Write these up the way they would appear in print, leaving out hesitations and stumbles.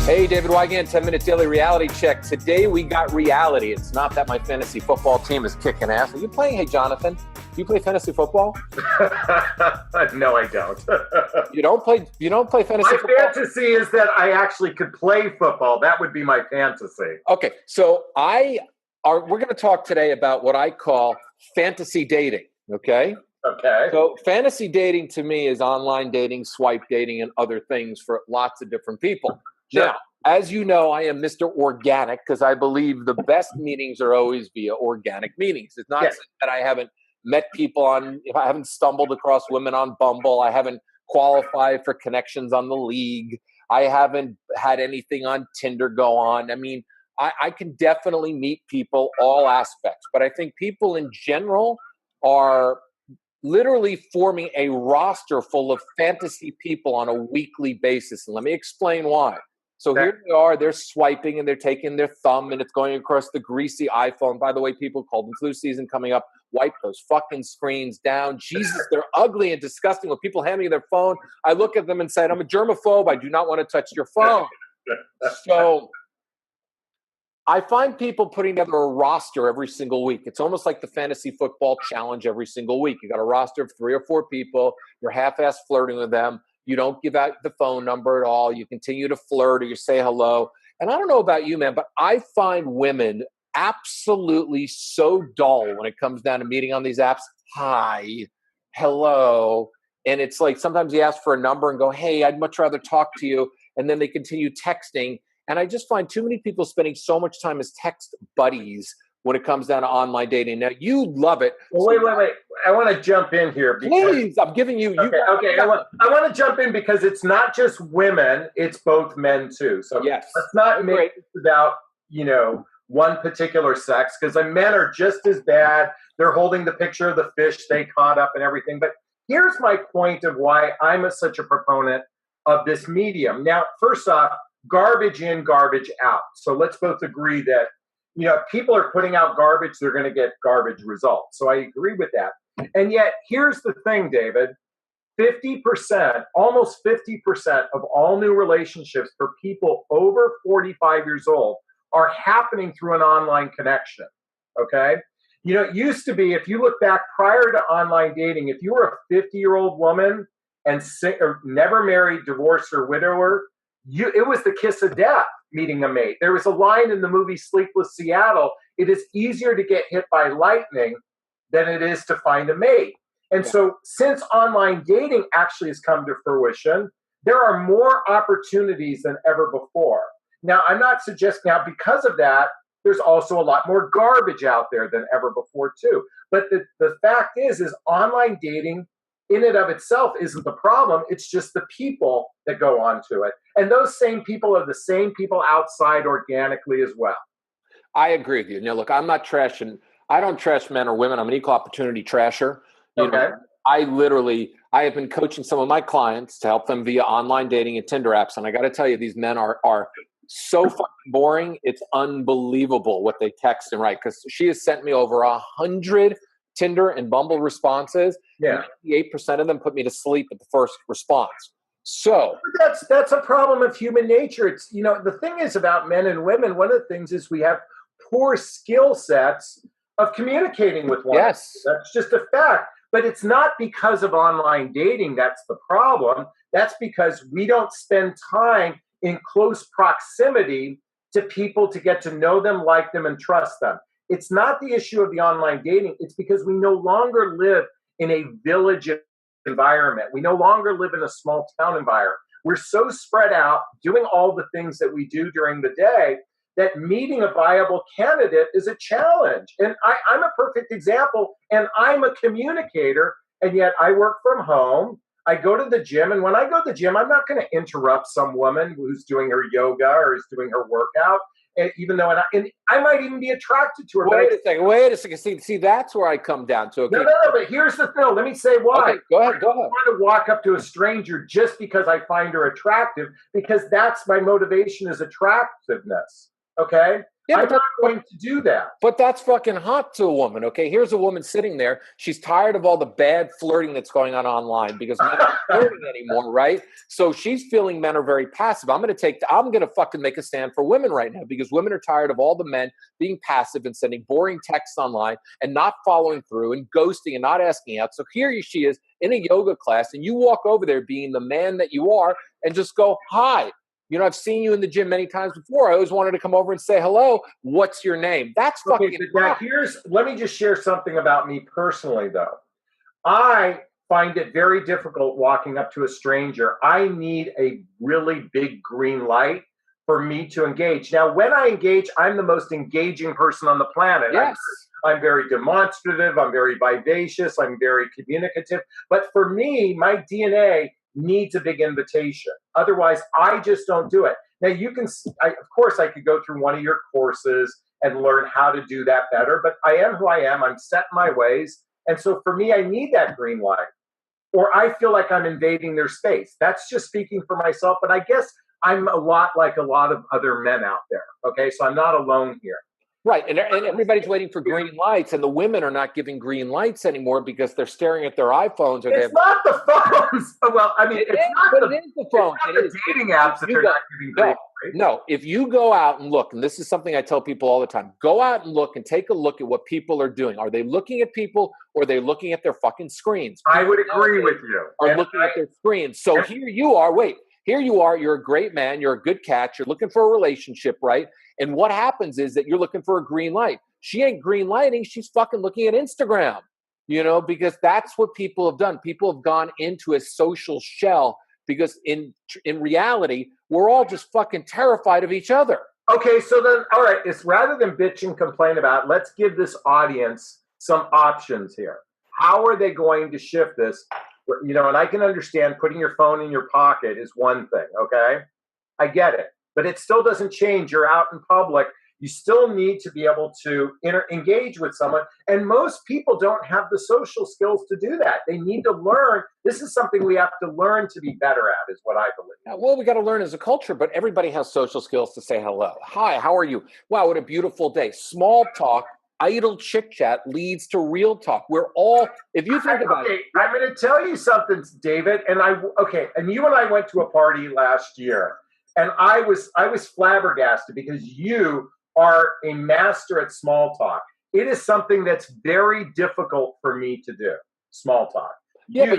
Hey, David Wygant, 10-minute daily reality check. Today we got reality. It's not that my fantasy football team is kicking ass. Are you playing? Hey, Jonathan, do you play fantasy football? No, I don't. You don't play fantasy My football? fantasy is that I actually could play football. That would be my fantasy. Okay, so we're going to talk today about what I call fantasy dating, okay? Okay. So fantasy dating to me is online dating, swipe dating, and other things for lots of different people. Sure. Now, as you know, I am Mr. Organic because I believe the best meetings are always via organic meetings. It's not that I haven't met people if I haven't stumbled across women on Bumble, I haven't qualified for connections on the league, I haven't had anything on Tinder go on. I mean, I can definitely meet people, all aspects, but I think people in general are literally forming a roster full of fantasy people on a weekly basis. And let me explain why. So here they are, they're swiping and they're taking their thumb and it's going across the greasy iPhone. By the way, people, cold and flu season coming up, wipe those fucking screens down. Jesus, they're ugly and disgusting. When people hand me their phone, I look at them and say, I'm a germaphobe. I do not want to touch your phone. So I find people putting together a roster every single week. It's almost like the fantasy football challenge every single week. You got a roster of 3 or 4 people. You're half-ass flirting with them. You don't give out the phone number at all. You continue to flirt or you say hello. And I don't know about you, man, but I find women absolutely so dull when it comes down to meeting on these apps. Hi, hello. And it's like sometimes you ask for a number and go, hey, I'd much rather talk to you. And then they continue texting. And I just find too many people spending so much time as text buddies when it comes down to online dating. Now, you love it. Well, wait. I want to jump in here. Please, I'm giving you. Okay. I want to jump in because it's not just women; it's both men too. So yes, let's not make it about one particular sex because men are just as bad. They're holding the picture of the fish they caught up and everything. But here's my point of why I'm such a proponent of this medium. Now, first off, garbage in, garbage out. So let's both agree that people are putting out garbage, they're going to get garbage results. So I agree with that. And yet, here's the thing, David, 50%, almost 50% of all new relationships for people over 45 years old are happening through an online connection, okay? It used to be, if you look back prior to online dating, if you were a 50-year-old woman and or never married, divorced, or widower, it was the kiss of death meeting a mate. There was a line in the movie Sleepless Seattle, it is easier to get hit by lightning than it is to find a mate. And so since online dating actually has come to fruition, there are more opportunities than ever before. Now, I'm not suggesting because of that, there's also a lot more garbage out there than ever before too. But the fact is online dating in and of itself isn't the problem. It's just the people that go onto it. And those same people are the same people outside organically as well. I agree with you. Now, look, I'm not trashing. I don't trash men or women. I'm an equal opportunity trasher. I have been coaching some of my clients to help them via online dating and Tinder apps. And I got to tell you, these men are so fucking boring. It's unbelievable what they text and write. Because she has sent me over 100 Tinder and Bumble responses. Yeah. 98% of them put me to sleep at the first response. So that's a problem of human nature. It's the thing is about men and women, one of the things is we have poor skill sets of communicating with one. Yes. That's just a fact. But it's not because of online dating that's the problem. That's because we don't spend time in close proximity to people to get to know them, like them, and trust them. It's not the issue of the online dating. It's because we no longer live in a village environment. We no longer live in a small town environment. We're so spread out doing all the things that we do during the day that meeting a viable candidate is a challenge. And I'm a perfect example, and I'm a communicator, and yet I work from home. I go to the gym, and when I go to the gym, I'm not going to interrupt some woman who's doing her yoga or is doing her workout, even though I might even be attracted to her. Wait a second. See, that's where I come down to. Okay. No, but here's the thing. Let me say why. Okay, go ahead. I don't want to walk up to a stranger just because I find her attractive, because that's my motivation is attractiveness. Okay? Yeah, I'm not going to do that. But that's fucking hot to a woman, okay? Here's a woman sitting there. She's tired of all the bad flirting that's going on online because men aren't flirting anymore, right? So she's feeling men are very passive. I'm gonna fucking make a stand for women right now because women are tired of all the men being passive and sending boring texts online and not following through and ghosting and not asking out. So here she is in a yoga class, and you walk over there being the man that you are and just go, hi. You know, I've seen you in the gym many times before. I always wanted to come over and say hello. What's your name? That's fucking. Now let me just share something about me personally, though. I find it very difficult walking up to a stranger. I need a really big green light for me to engage. Now, when I engage, I'm the most engaging person on the planet. Yes. I'm very demonstrative. I'm very vivacious. I'm very communicative. But for me, my DNA needs a big invitation. Otherwise, I just don't do it. Now, of course, I could go through one of your courses and learn how to do that better, but I am who I am. I'm set in my ways. And so for me, I need that green light, or I feel like I'm invading their space. That's just speaking for myself, but I guess I'm a lot like a lot of other men out there. Okay, so I'm not alone here. Right, and everybody's waiting for green lights, and the women are not giving green lights anymore because they're staring at their iPhones. It's not the phones. Well, I mean, it is the phones. It is the dating apps that they're not giving green lights. No, if you go out and look, and this is something I tell people all the time, go out and look and take a look at what people are doing. Are they looking at people, or are they looking at their fucking screens? I would agree with you. Are looking at their screens. So here you are. Wait. Here you are, you're a great man, you're a good catch, you're looking for a relationship, right? And what happens is that you're looking for a green light. She ain't green lighting, she's fucking looking at Instagram, you know, because that's what people have done. People have gone into a social shell because in reality, we're all just fucking terrified of each other. Okay, so then, all right, it's rather than bitch and complain about, let's give this audience some options here. How are they going to shift this? You know, and I can understand putting your phone in your pocket is one thing, okay? I get it. But it still doesn't change. You're out in public. You still need to be able to engage with someone. And most people don't have the social skills to do that. They need to learn. This is something we have to learn to be better at, is what I believe. Well, we got to learn as a culture, but everybody has social skills to say hello. Hi, how are you? Wow, what a beautiful day. Small talk. Idle chit chat leads to real talk. We're all, if you think about it. I'm going to tell you something, David. And you and I went to a party last year, and I was flabbergasted because you are a master at small talk. It is something that's very difficult for me to do. Small talk. Yeah,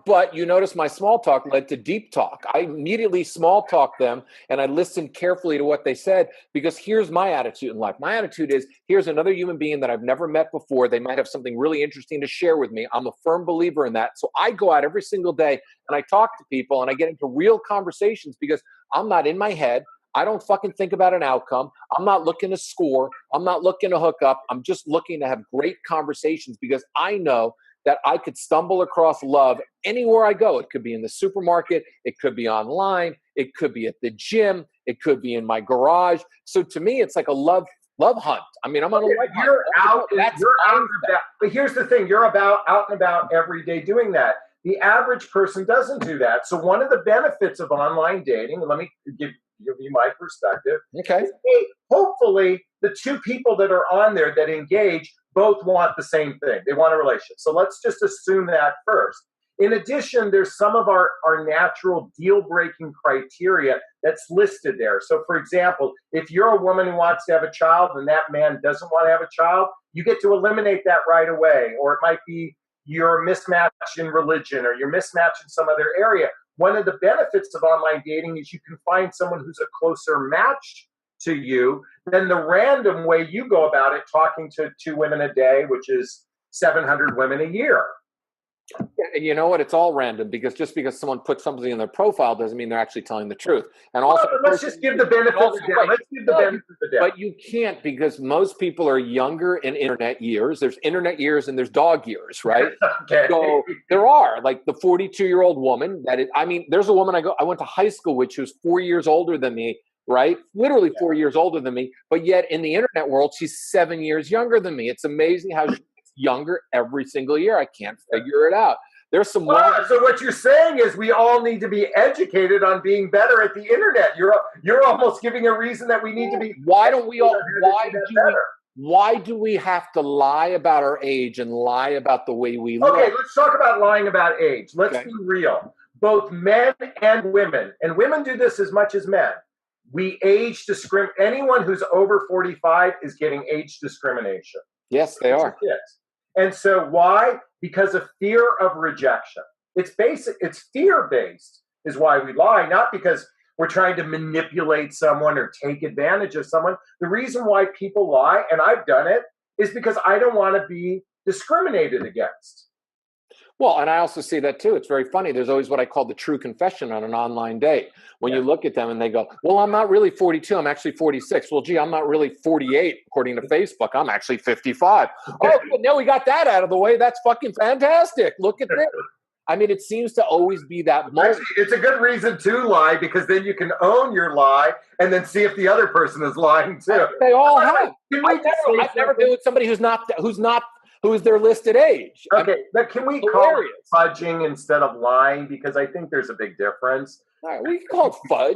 but you notice my small talk led to deep talk. I immediately small talked them, and I listened carefully to what they said, because here's my attitude in life. My attitude is, here's another human being that I've never met before. They might have something really interesting to share with me. I'm a firm believer in that. So I go out every single day and I talk to people and I get into real conversations because I'm not in my head. I don't fucking think about an outcome. I'm not looking to score. I'm not looking to hook up. I'm just looking to have great conversations because I know that I could stumble across love anywhere I go. It could be in the supermarket. It could be online. It could be at the gym. It could be in my garage. So to me, it's like a love hunt. I mean, I'm on a love hunt. You're out and about. But here's the thing. You're out and about every day doing that. The average person doesn't do that. So one of the benefits of online dating, let me give you my perspective. Okay. Hopefully, the two people that are on there that engage both want the same thing. They want a relationship. So let's just assume that first. In addition, there's some of our natural deal-breaking criteria that's listed there. So for example, if you're a woman who wants to have a child and that man doesn't want to have a child, you get to eliminate that right away. Or it might be you're mismatched in religion or you're mismatched in some other area. One of the benefits of online dating is you can find someone who's a closer match to you than the random way you go about it, talking to 2 women a day, which is 700 women a year. And you know what? It's all random, because just because someone puts something in their profile doesn't mean they're actually telling the truth. And also, let's just give the benefit of the doubt. Let's give the benefit of the doubt. But you can't, because most people are younger in internet years. There's internet years and there's dog years, right? Okay. So there are, like, the 42-year-old woman there's a woman I went to high school with, she was 4 years older than me, right? Literally 4 years older than me. But yet in the internet world, she's 7 years younger than me. It's amazing how she's younger every single year. I can't figure it out. There's some. So what you're saying is we all need to be educated on being better at the internet. You're almost giving a reason that we need to be. Why don't we all? Why do we have to lie about our age and lie about the way we look? Okay, let's talk about lying about age. Let's be real. Both men and women do this as much as men. We age discriminate. Anyone who's over 45 is getting age discrimination. Yes, they are. And so why? Because of fear of rejection. It's basic. It's fear-based is why we lie, not because we're trying to manipulate someone or take advantage of someone. The reason why people lie, and I've done it, is because I don't want to be discriminated against. Well, and I also see that too. It's very funny. There's always what I call the true confession on an online date. When you look at them and they go, well, I'm not really 42. I'm actually 46. Well, gee, I'm not really 48, according to Facebook. I'm actually 55. Oh, now we got that out of the way. That's fucking fantastic. Look at this. I mean, it seems to always be that moment. Actually, it's a good reason to lie because then you can own your lie and then see if the other person is lying too. They all have. I've never been with somebody who's their listed age. Okay, but can we call it fudging instead of lying? Because I think there's a big difference. All right, we can call it fudge.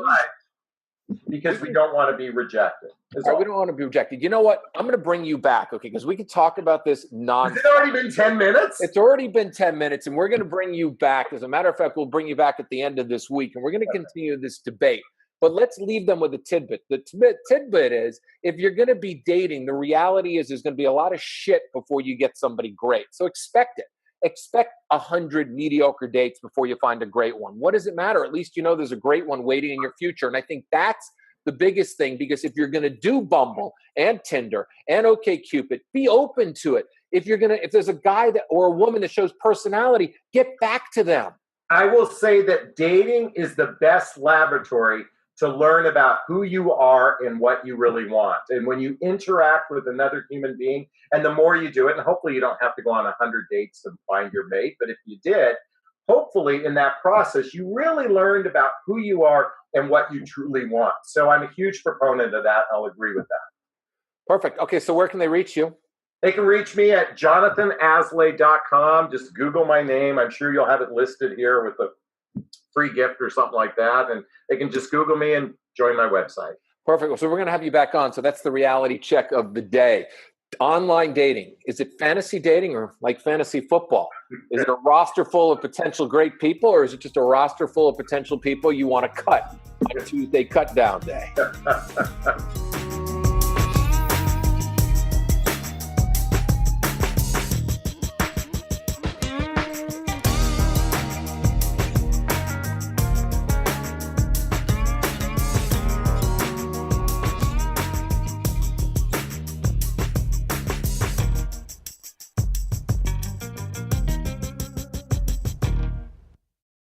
Because we don't want to be rejected. We don't want to be rejected. You know what? I'm going to bring you back, okay? Because we can talk about this Has it already been 10 minutes? It's already been 10 minutes, and we're going to bring you back. As a matter of fact, we'll bring you back at the end of this week, and we're going to continue this debate. But let's leave them with a tidbit. The tidbit is, if you're going to be dating, the reality is there's going to be a lot of shit before you get somebody great. So expect it. Expect 100 mediocre dates before you find a great one. What does it matter? At least you know there's a great one waiting in your future. And I think that's the biggest thing, because if you're going to do Bumble and Tinder and OkCupid, be open to it. If there's a guy or a woman that shows personality, get back to them. I will say that dating is the best laboratory to learn about who you are and what you really want. And when you interact with another human being, and the more you do it, and hopefully you don't have to go on 100 dates to find your mate, but if you did, hopefully in that process, you really learned about who you are and what you truly want. So I'm a huge proponent of that. I'll agree with that. Perfect. Okay, so where can they reach you? They can reach me at jonathanaslay.com. Just Google my name. I'm sure you'll have it listed here with a free gift or something like that. And they can just Google me and join my website. Perfect. So we're going to have you back on. So that's the reality check of the day. Online dating. Is it fantasy dating or like fantasy football? Is it a roster full of potential great people, or is it just a roster full of potential people you want to cut on Tuesday cut down day?